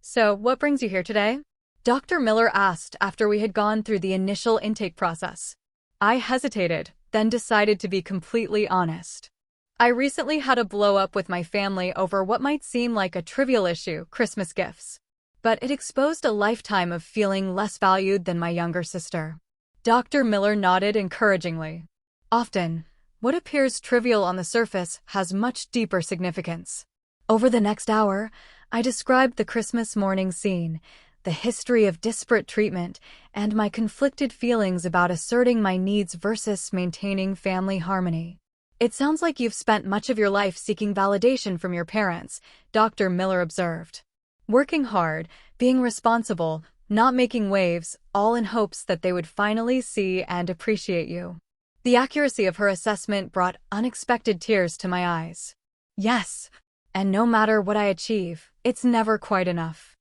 Speaker 1: "So, what brings you here today?" Dr. Miller asked after we had gone through the initial intake process. I hesitated, then decided to be completely honest. I recently had a blow-up with my family over what might seem like a trivial issue, Christmas gifts. But it exposed a lifetime of feeling less valued than my younger sister. Dr. Miller nodded encouragingly. Often, what appears trivial on the surface has much deeper significance. Over the next hour, I described the Christmas morning scene, the history of disparate treatment, and my conflicted feelings about asserting my needs versus maintaining family harmony. "It sounds like you've spent much of your life seeking validation from your parents," Dr. Miller observed. "Working hard, being responsible, not making waves, all in hopes that they would finally see and appreciate you." The accuracy of her assessment brought unexpected tears to my eyes. Yes, and no matter what I achieve, it's never quite enough.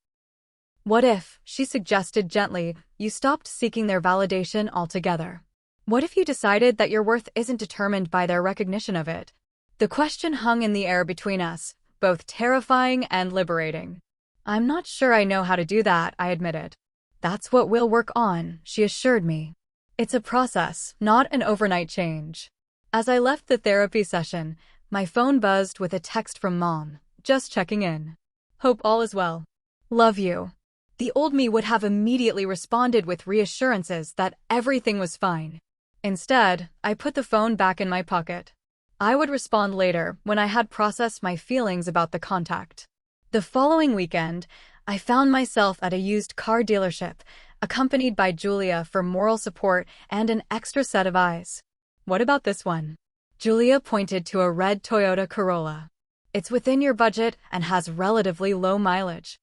Speaker 1: "What if," she suggested gently, "you stopped seeking their validation altogether? What if you decided that your worth isn't determined by their recognition of it?" The question hung in the air between us, both terrifying and liberating. "I'm not sure I know how to do that," I admitted. "That's what we'll work on," she assured me. "It's a process, not an overnight change." As I left the therapy session, my phone buzzed with a text from Mom, just checking in. "Hope all is well. Love you." The old me would have immediately responded with reassurances that everything was fine. Instead, I put the phone back in my pocket. I would respond later when I had processed my feelings about the contact. The following weekend, I found myself at a used car dealership, accompanied by Julia for moral support and an extra set of eyes. "What about this one?" Julia pointed to a red Toyota Corolla. "It's within your budget and has relatively low mileage."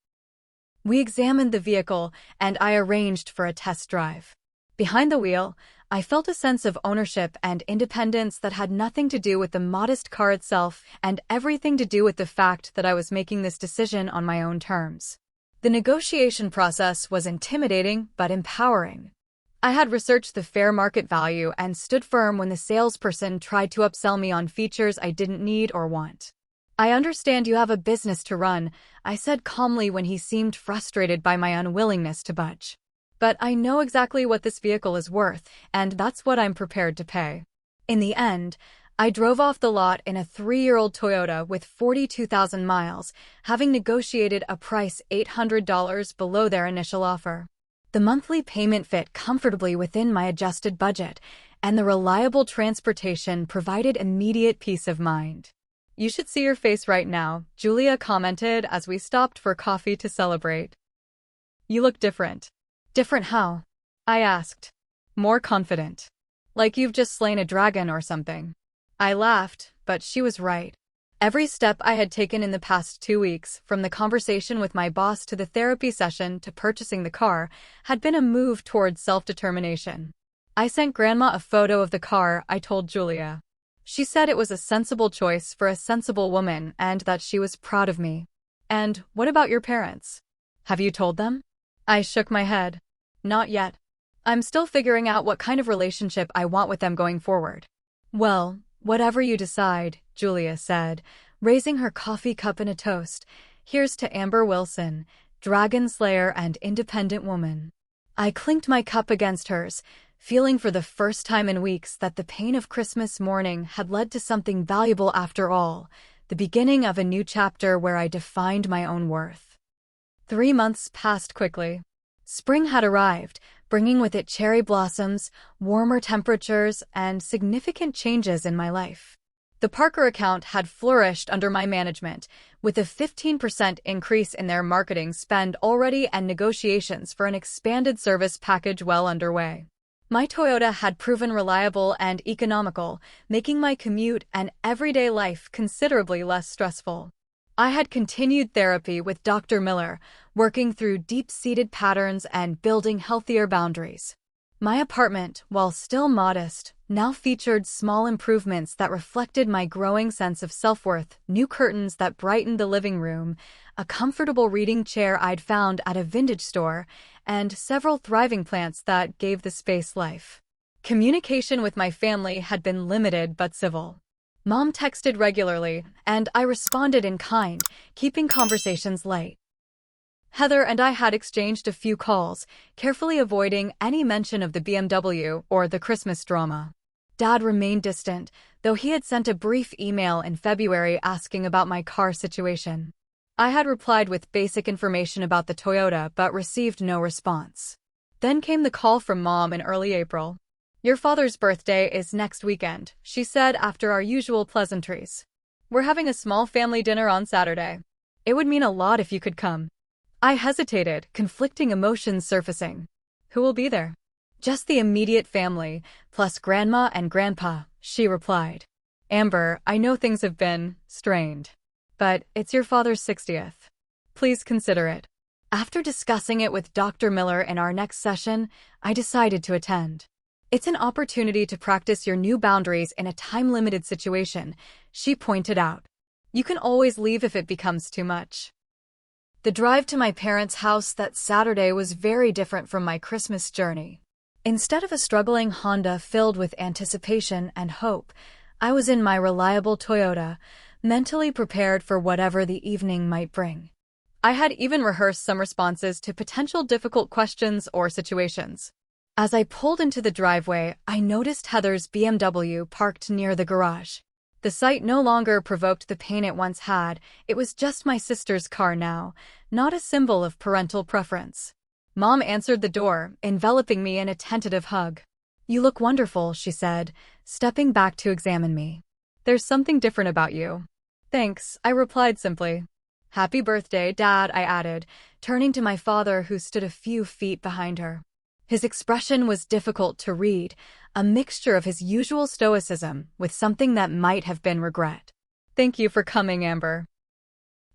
Speaker 1: We examined the vehicle, and I arranged for a test drive. Behind the wheel, I felt a sense of ownership and independence that had nothing to do with the modest car itself and everything to do with the fact that I was making this decision on my own terms. The negotiation process was intimidating but empowering. I had researched the fair market value and stood firm when the salesperson tried to upsell me on features I didn't need or want. "I understand you have a business to run," I said calmly when he seemed frustrated by my unwillingness to budge. "But I know exactly what this vehicle is worth, and that's what I'm prepared to pay." In the end, I drove off the lot in a 3-year-old Toyota with 42,000 miles, having negotiated a price $800 below their initial offer. The monthly payment fit comfortably within my adjusted budget, and the reliable transportation provided immediate peace of mind. "You should see your face right now," Julia commented as we stopped for coffee to celebrate. "You look different." "Different how?" I asked. "More confident. Like you've just slain a dragon or something." I laughed, but she was right. Every step I had taken in the past 2 weeks, from the conversation with my boss to the therapy session to purchasing the car, had been a move towards self-determination. I sent Grandma a photo of the car, I told Julia. She said it was a sensible choice for a sensible woman and that she was proud of me. "And what about your parents? Have you told them?" I shook my head. "Not yet. I'm still figuring out what kind of relationship I want with them going forward." "Well, whatever you decide," Julia said, raising her coffee cup in a toast, "here's to Amber Wilson, dragon slayer and independent woman." I clinked my cup against hers, feeling for the first time in weeks that the pain of Christmas morning had led to something valuable after all, the beginning of a new chapter where I defined my own worth. 3 months passed quickly. Spring had arrived, bringing with it cherry blossoms, warmer temperatures, and significant changes in my life. The Parker account had flourished under my management, with a 15% increase in their marketing spend already and negotiations for an expanded service package well underway. My Toyota had proven reliable and economical, making my commute and everyday life considerably less stressful. I had continued therapy with Dr. Miller, working through deep-seated patterns and building healthier boundaries. My apartment, while still modest, now featured small improvements that reflected my growing sense of self-worth, new curtains that brightened the living room, a comfortable reading chair I'd found at a vintage store, and several thriving plants that gave the space life. Communication with my family had been limited but civil. Mom texted regularly, and I responded in kind, keeping conversations light. Heather and I had exchanged a few calls, carefully avoiding any mention of the BMW or the Christmas drama. Dad remained distant, though he had sent a brief email in February asking about my car situation. I had replied with basic information about the Toyota but received no response. Then came the call from Mom in early April. "Your father's birthday is next weekend," she said after our usual pleasantries. "We're having a small family dinner on Saturday. It would mean a lot if you could come." I hesitated, conflicting emotions surfacing. "Who will be there?" "Just the immediate family, plus Grandma and Grandpa," she replied. "Amber, I know things have been strained, but it's your father's 60th. Please consider it." After discussing it with Dr. Miller in our next session, I decided to attend. "It's an opportunity to practice your new boundaries in a time-limited situation," she pointed out. "You can always leave if it becomes too much." The drive to my parents' house that Saturday was very different from my Christmas journey. Instead of a struggling Honda filled with anticipation and hope, I was in my reliable Toyota, mentally prepared for whatever the evening might bring. I had even rehearsed some responses to potential difficult questions or situations. As I pulled into the driveway, I noticed Heather's BMW parked near the garage. The sight no longer provoked the pain it once had. It was just my sister's car now, not a symbol of parental preference. Mom answered the door, enveloping me in a tentative hug. "You look wonderful," she said, stepping back to examine me. "There's something different about you." "Thanks," I replied simply. "Happy birthday, Dad," I added, turning to my father who stood a few feet behind her. His expression was difficult to read, a mixture of his usual stoicism with something that might have been regret. "Thank you for coming, Amber."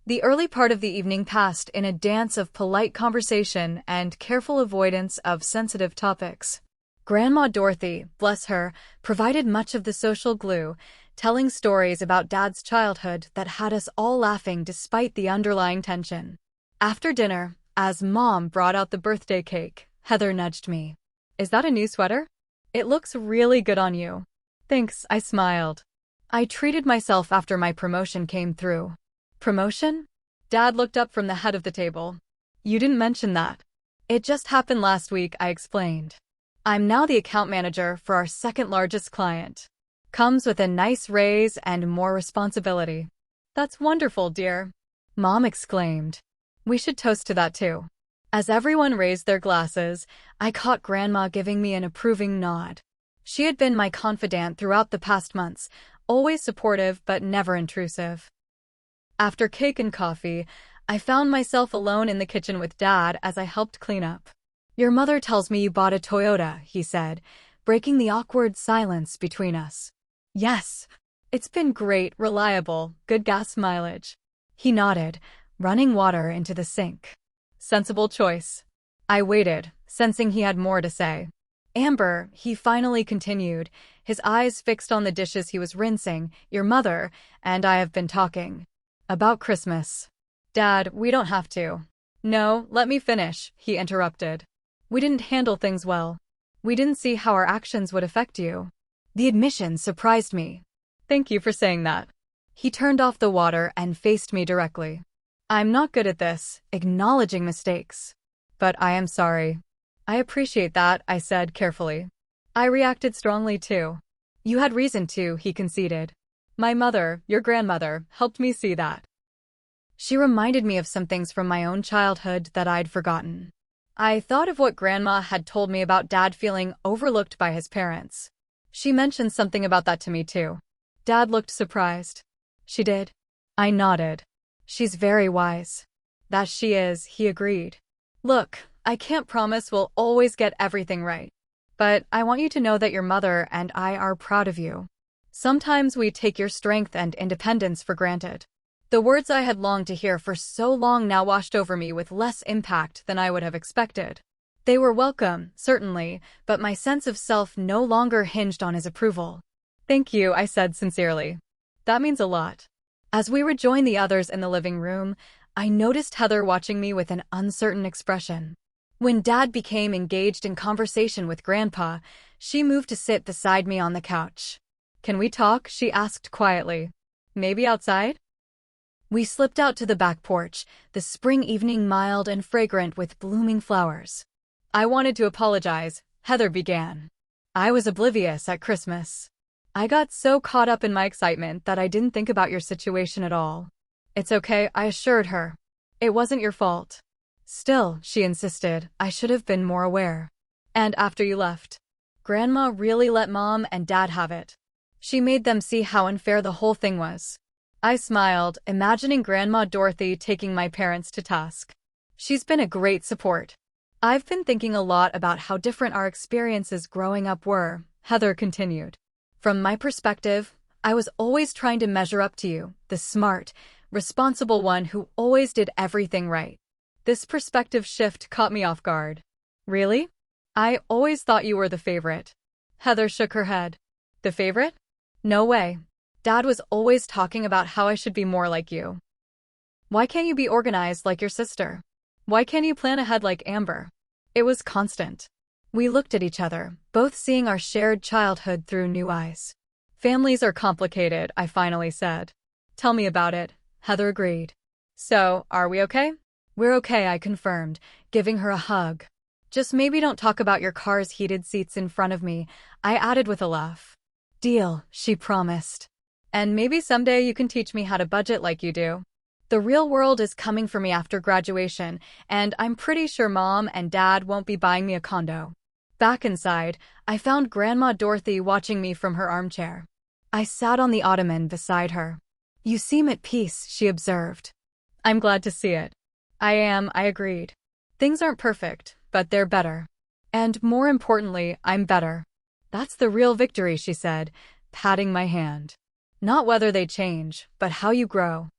Speaker 1: The early part of the evening passed in a dance of polite conversation and careful avoidance of sensitive topics. Grandma Dorothy, bless her, provided much of the social glue, telling stories about Dad's childhood that had us all laughing despite the underlying tension. After dinner, as Mom brought out the birthday cake, Heather nudged me. "Is that a new sweater? It looks really good on you." "Thanks," I smiled. I treated myself after my promotion came through. "Promotion?" Dad looked up from the head of the table. "You didn't mention that." "It just happened last week," I explained. "I'm now the account manager for our second largest client. Comes with a nice raise and more responsibility." "That's wonderful, dear," Mom exclaimed. "We should toast to that too." As everyone raised their glasses, I caught Grandma giving me an approving nod. She had been my confidant throughout the past months, always supportive but never intrusive. After cake and coffee, I found myself alone in the kitchen with Dad as I helped clean up. "Your mother tells me you bought a Toyota," he said, breaking the awkward silence between us. "Yes. It's been great, reliable, good gas mileage." He nodded, running water into the sink. "Sensible choice." I waited, sensing he had more to say. "Amber," he finally continued, his eyes fixed on the dishes he was rinsing, "your mother and I have been talking about Christmas." "Dad, we don't have to." "No, let me finish," he interrupted. "We didn't handle things well. We didn't see how our actions would affect you." The admission surprised me. "Thank you for saying that." He turned off the water and faced me directly. "I'm not good at this, acknowledging mistakes. But I am sorry." "I appreciate that," I said carefully. "I reacted strongly too." "You had reason to," he conceded. "My mother, your grandmother, helped me see that." She reminded me of some things from my own childhood that I'd forgotten. I thought of what Grandma had told me about Dad feeling overlooked by his parents. She mentioned something about that to me too. Dad looked surprised. "She did?" I nodded. "She's very wise." "That she is," he agreed. "Look, I can't promise we'll always get everything right. But I want you to know that your mother and I are proud of you. Sometimes we take your strength and independence for granted." The words I had longed to hear for so long now washed over me with less impact than I would have expected. They were welcome, certainly, but my sense of self no longer hinged on his approval. "Thank you," I said sincerely. "That means a lot." As we rejoined the others in the living room, I noticed Heather watching me with an uncertain expression. When Dad became engaged in conversation with Grandpa, She moved to sit beside me on the couch. "Can we talk?" she asked quietly. "Maybe outside?" We slipped out to the back porch, the spring evening mild and fragrant with blooming flowers. "I wanted to apologize," Heather began. "I was oblivious at Christmas. I got so caught up in my excitement that I didn't think about your situation at all." "It's okay," I assured her. "It wasn't your fault." "Still," she insisted, "I should have been more aware." "And after you left, Grandma really let Mom and Dad have it. She made them see how unfair the whole thing was." I smiled, imagining Grandma Dorothy taking my parents to task. "She's been a great support." "I've been thinking a lot about how different our experiences growing up were," Heather continued. "From my perspective, I was always trying to measure up to you, the smart, responsible one who always did everything right." This perspective shift caught me off guard. "Really? I always thought you were the favorite." Heather shook her head. "The favorite? No way. Dad was always talking about how I should be more like you. Why can't you be organized like your sister? Why can't you plan ahead like Amber?" It was constant. We looked at each other, both seeing our shared childhood through new eyes. "Families are complicated," I finally said. "Tell me about it," Heather agreed. "So, are we okay?" "We're okay," I confirmed, giving her a hug. "Just maybe don't talk about your car's heated seats in front of me," I added with a laugh. "Deal," she promised. "And maybe someday you can teach me how to budget like you do." The real world is coming for me after graduation, and I'm pretty sure Mom and Dad won't be buying me a condo. Back inside, I found Grandma Dorothy watching me from her armchair. I sat on the ottoman beside her. "You seem at peace," she observed. "I'm glad to see it." "I am," I agreed. "Things aren't perfect, but they're better. And more importantly, I'm better." "That's the real victory," she said, patting my hand. "Not whether they change, but how you grow."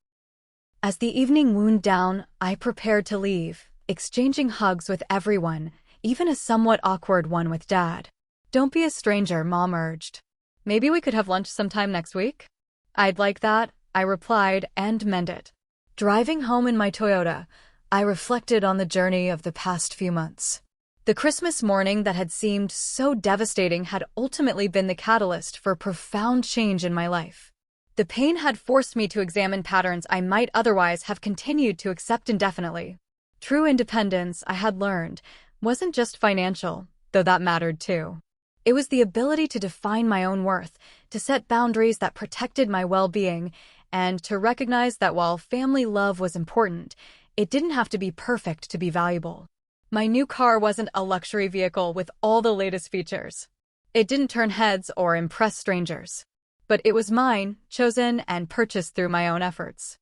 Speaker 1: As the evening wound down, I prepared to leave, exchanging hugs with everyone, even a somewhat awkward one with Dad. "Don't be a stranger," Mom urged. "Maybe we could have lunch sometime next week?" "I'd like that," I replied, and meant it. Driving home in my Toyota, I reflected on the journey of the past few months. The Christmas morning that had seemed so devastating had ultimately been the catalyst for profound change in my life. The pain had forced me to examine patterns I might otherwise have continued to accept indefinitely. True independence, I had learned, wasn't just financial, though that mattered too. It was the ability to define my own worth, to set boundaries that protected my well-being, and to recognize that while family love was important, it didn't have to be perfect to be valuable. My new car wasn't a luxury vehicle with all the latest features. It didn't turn heads or impress strangers. But it was mine, chosen and purchased through my own efforts.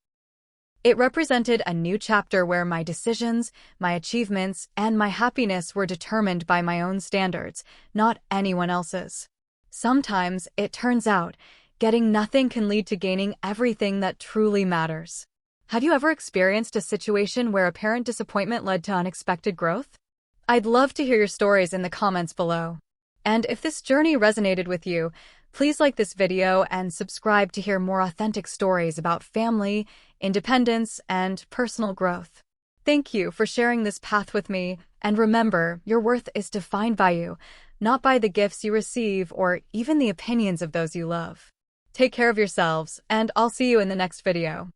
Speaker 1: It represented a new chapter where my decisions, my achievements, and my happiness were determined by my own standards, not anyone else's. Sometimes, it turns out, getting nothing can lead to gaining everything that truly matters. Have you ever experienced a situation where apparent disappointment led to unexpected growth? I'd love to hear your stories in the comments below. And if this journey resonated with you, please like this video and subscribe to hear more authentic stories about family, independence, and personal growth. Thank you for sharing this path with me, and remember, your worth is defined by you, not by the gifts you receive or even the opinions of those you love. Take care of yourselves, and I'll see you in the next video.